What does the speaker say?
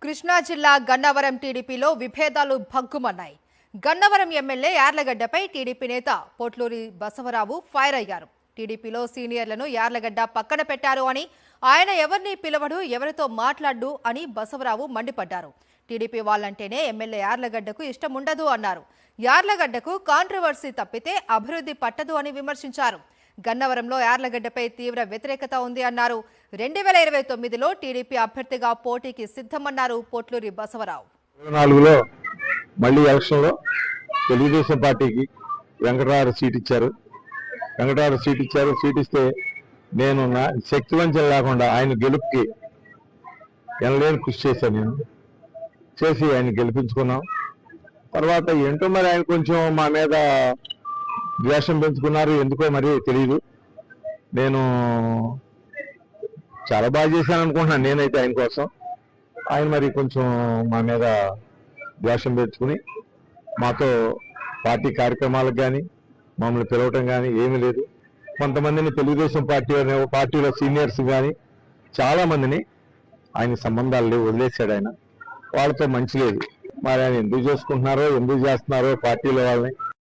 కృష్ణా జిల్లా గన్నవరం టీడీపీలో విభేదాలు భగ్గుమన్నాయి. గన్నవరం ఎమ్మెల్యే యార్లగడ్డపై టీడీపీ నేత పోట్లూరి బసవరావు ఫైర్ అయ్యారు. టీడీపీలో సీనియర్లను యార్లగడ్డ పక్కన పెట్టారు అని, ఆయన ఎవరిని పిలవడు, ఎవరితో మాట్లాడు అని బసవరావు మండిపడ్డారు. టీడీపీ వాళ్ళంటేనే ఎమ్మెల్యే యార్లగడ్డకు ఇష్టం ఉండదు అన్నారు. యార్లగడ్డకు కాంట్రవర్సీ తప్పితే అభివృద్ధి పట్టదు అని విమర్శించారు. గన్నవరంలో యార్లగడ్డపై తీవ్ర వ్యతిరేకత ఉంది అన్నారు. 2029లో టీడీపీ అభ్యర్థిగా పోటీకి సిద్ధమన్నారు పోట్లూరి బసవరావు. 2024లో మళ్ళీ ఎలక్షన్లో తెలుగుదేశం పార్టీకి వెంకటరావు సీట్ ఇచ్చారు. సీట్ ఇస్తే నేను నా శక్తి వంచన లేకుండా ఆయన గెలుపుకి ఎనలేని కృషి చేశాను. నేను చేసి ఆయన గెలిపించుకున్నాం. తర్వాత ఏంటో మరి ఆయన కొంచెం మా మీద ద్వేషం పెంచుకున్నారు, ఎందుకో మరి తెలియదు. నేను చాలా బాగా చేశాను అనుకుంటున్నాను నేనైతే ఆయన కోసం. ఆయన మరి కొంచెం మా మీద ద్వేషం పెంచుకుని మాతో పార్టీ కార్యక్రమాలకు కానీ మమ్మల్ని పిలవటం కానీ ఏమీ లేదు. కొంతమందిని తెలుగుదేశం పార్టీలో సీనియర్స్ కానీ చాలా మందిని ఆయన సంబంధాలు లేవు, వదిలేశాడు. ఆయన వాళ్ళతో మంచి లేదు. మరి ఆయన ఎందుకు చేసుకుంటున్నారో ఎందుకు చేస్తున్నారో పార్టీలో వాళ్ళని